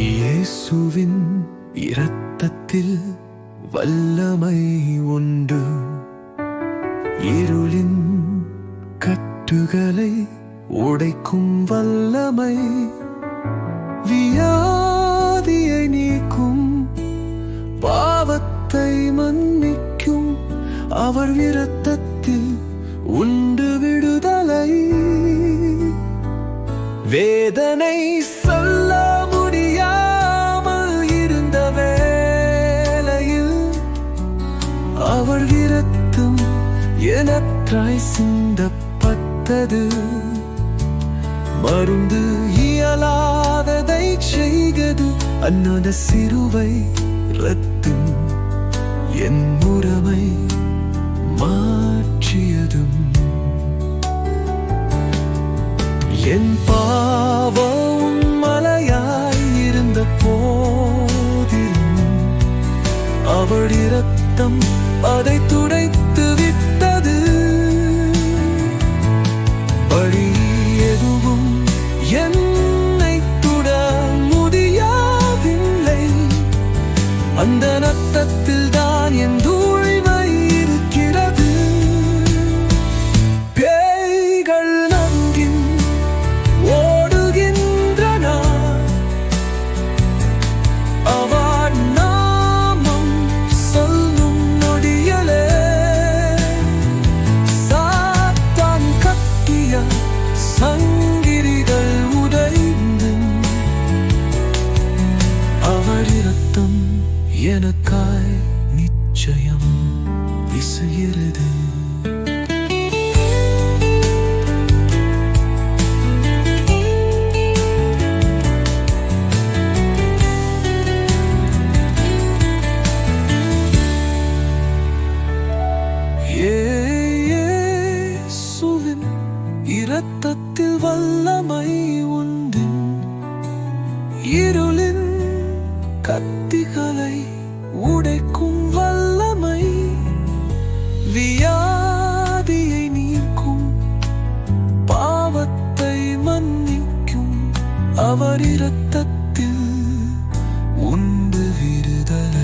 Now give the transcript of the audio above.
இயேசுவின் இரத்தத்தில் வல்லமை உண்டு. இருளின் கட்டுகளை உடைக்கும் வல்லமை, வியாதியை நீக்கும், பாவத்தை மன்னிக்கும். அவர் இரத்தத்தில் உண்டு விடுதலை. வேதனை சொல்ல முடியாமல் இருந்த வேளையில் அவர் இரத்தம் எனக்காய் சிந்தப்பட்டது. மருந்து இயலாததை செய்தது அந்த சிலுவை இரத்தம். என் முறைமை மாற்றியதும், என் பாவம் மலையாயிருந்த போதிலும் அவள் இரத்தம் அதை துடைத்து விட்டது. பழி எதுவும் என்னை தொட முடியவில்லை. அந்த இரத்தத்தில் தான் என் தூய்மை இருக்கிறது. பேய்கள் நங்கின் ஓடுகின்றன, அவர் நாமம் சொல்லும் நொடியலே. சாத்தான் கட்டிய சங்கிலிகள் உடைந்து அவர் இரத்தம் எனக்காய் நிச்சயம் வீசுகிறது. இயேசுவின் இரத்தத்தில் வல்லமை உண்டு. இருளின் கத்திகளை உடைக்கும் வல்லமை, வியாதியை நீக்கும், பாவத்தை மன்னிக்கும். அவர் இரத்தத்தில் உண்டு விடுதலை.